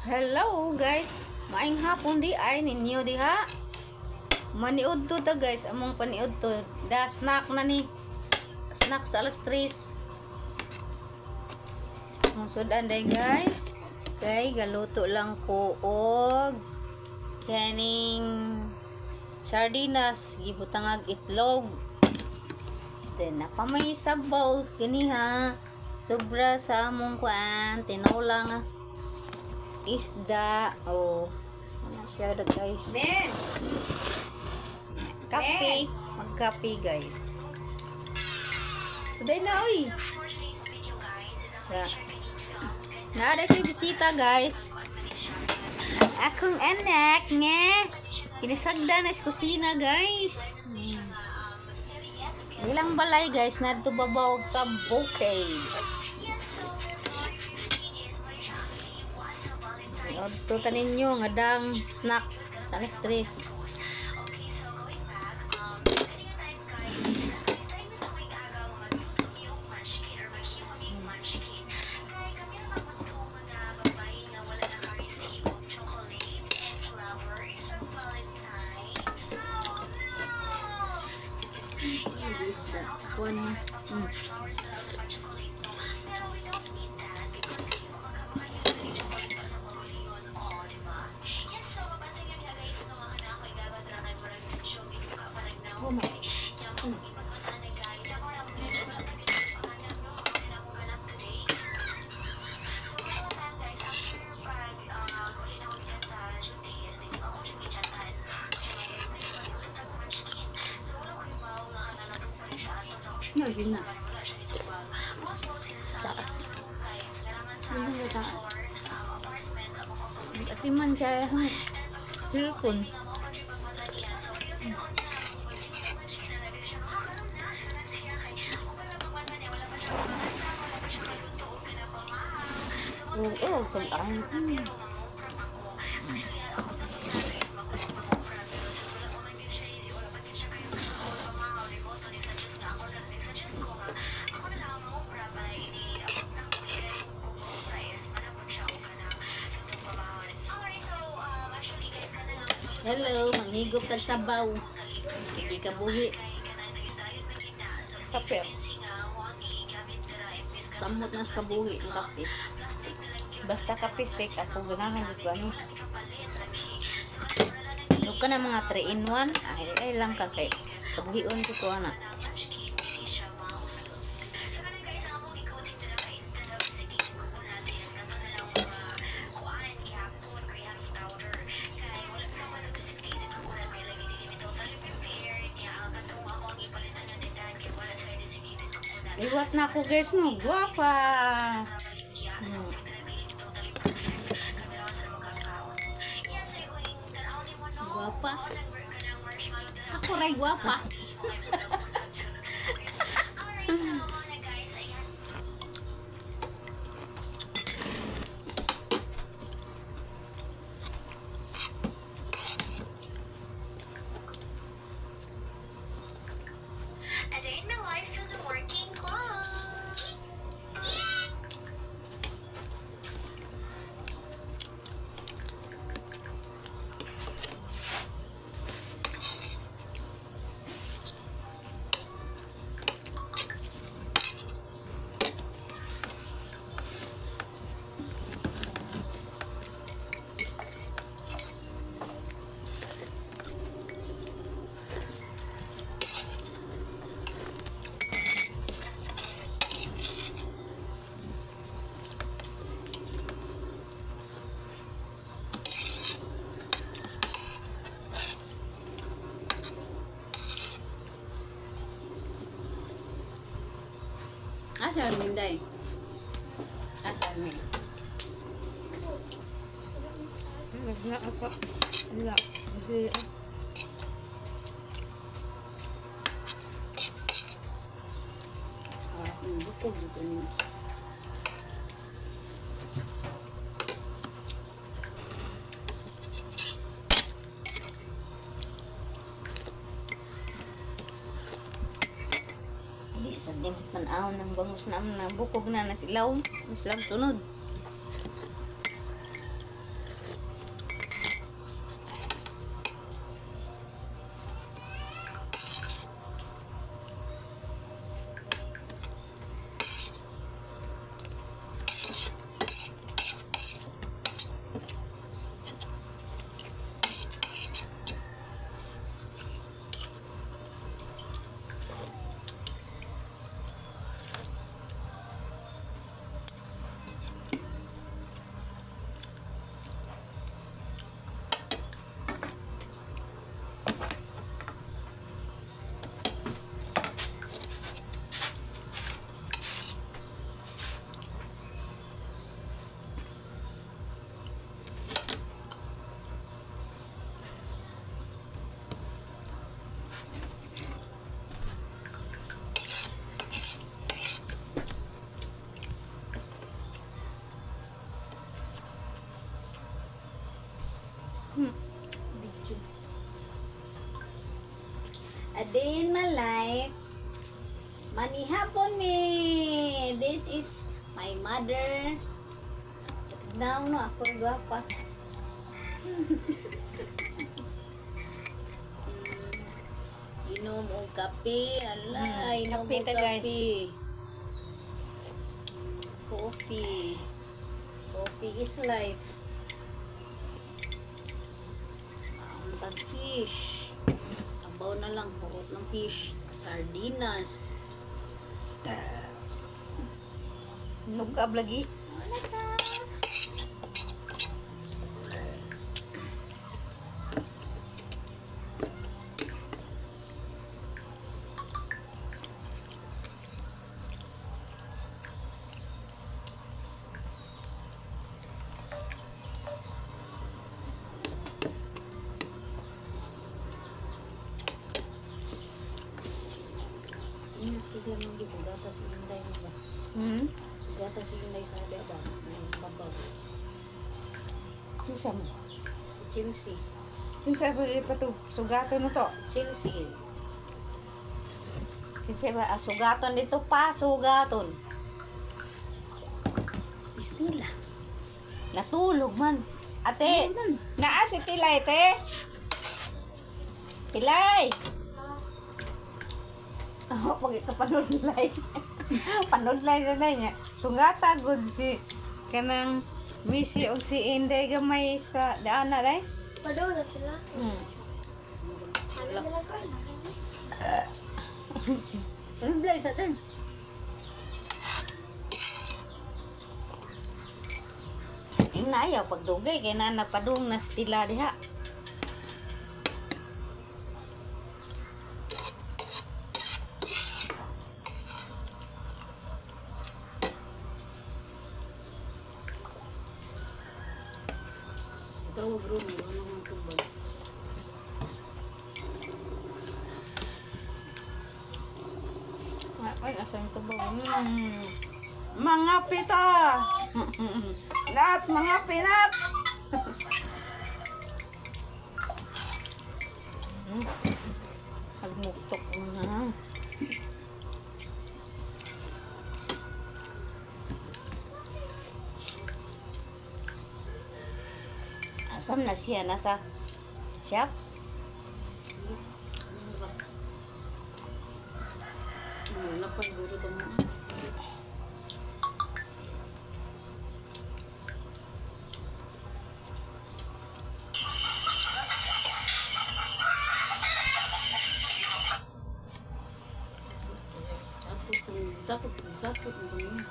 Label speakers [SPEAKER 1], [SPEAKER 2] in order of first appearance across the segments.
[SPEAKER 1] Hello guys, maayong hapon di ay ninyo diha. Maniud to ta guys, among paniud to. Da snack na ni. Snack sa alas 3. Musudan day guys. Kay galuto lang ko og kaning sardinas gibutangag itlog. Then napamay sabaw gani ha. Sobra sa among kuan, tinola nga isda. Oh, ano siya da guys.
[SPEAKER 2] Men!
[SPEAKER 1] Kape. Magkape guys. Suday na oy. Nada siya bisita guys. Akong anak nga. Kinasagda na sa kusina guys. Ilang balay guys. Nadto babaw sa bouquet. Ito tanin nyo, ngadang snack sa alas 3. Yun na. Taas. Yun na taas. Atiman siya. Silikon. Oo, kailangan. Hello, manghigop tag sabaw. Hindi ka buhi. Kape. Samot na sa kabuhi ang kape. Basta kape steak ako ganahan dito ano. Ano ka na mga 3 in 1? Ay lang ka kay kabuhion ko ana. Iwat na ako guys no, guwapa. Guwapa. Ako ray guwapa.
[SPEAKER 3] A day in my life as a working mom.
[SPEAKER 1] Asal minday. Asal min. Enggak apa. Enggak. Bukan gitu ni. Sa tanaw ng bangus na bukog na silaw. Mas lang tunod. A day in my life. Manihapon me. This is my mother. Tignan mo, ako gwapa. Inom o kape. Ala, inom
[SPEAKER 2] kape
[SPEAKER 1] o
[SPEAKER 2] ta, guys.
[SPEAKER 1] kape. Coffee. Coffee is life. Ang fish. Sabaw na lang, purot ng fish. Sardinas.
[SPEAKER 2] Nugab lagi.
[SPEAKER 1] Ano ka? Inastiglan ng giso, gata si Inday mo ba? Gata si Inday sa ada ba? May babaw.
[SPEAKER 2] Sisa mo.
[SPEAKER 1] Si Chelsea.
[SPEAKER 2] Kinsa ba pa to? Sugato na to.
[SPEAKER 1] Si Chelsea.
[SPEAKER 2] Kinsa ba? Sugaton dito pa. Sugaton.
[SPEAKER 1] Istila.
[SPEAKER 2] Natulog man. Ate, naa si Tilay, te. Tilay. Oh, pag kapanulay. Panulay sa niya. Sugata good si kanang Missy og si Inday gamay sa daan na day.
[SPEAKER 3] Padaw na sila. Ano nila ko?
[SPEAKER 1] Ano blay sa atin?
[SPEAKER 2] Ing naayaw pagdugay kay na napadung na stila diha.
[SPEAKER 1] Ito wag room, ano mga tubig.
[SPEAKER 2] Ay, asan ko ba? Mga pita! Nat, mga pinat! Agmuktok mo na. Asan na siya? Nasa shop?
[SPEAKER 1] Napaguro ko mo. Sapot mo ba yun?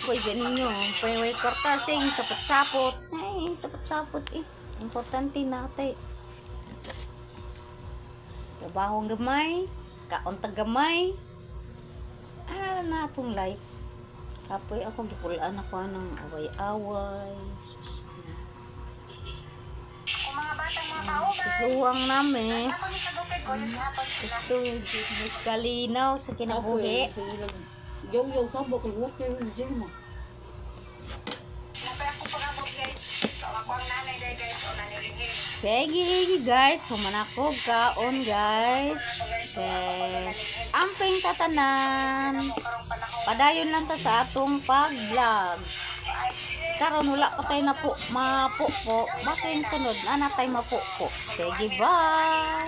[SPEAKER 2] Koy ganinyo, way kortasing, sapot-sapot. Ay, sapot-sapot eh. Importante natin. Trabahong gamay, kaon gamay. Ah, na atong life. Kapoy ako gipulaan ako ng away-away. Sus.
[SPEAKER 3] Kung mga batang mga tao,
[SPEAKER 2] Luwang namin.
[SPEAKER 3] ako ni sa bukid ko, naghapon sila.
[SPEAKER 2] Gusto kalinaw sa kinabuhi.
[SPEAKER 1] Yaw-yaw sabok, water yung gym mo.
[SPEAKER 3] Napay ako pag-abot guys. So ako ang nanay dahil guys, o nanilingin.
[SPEAKER 2] Sige guys, humanakog kaon guys. Yes. Amping tatanan. Padayon lang ta sa atong pag-vlog. Karon wala pa tayo na po mapupo. Basta yung sunod na natay mapupo. Sige, bye!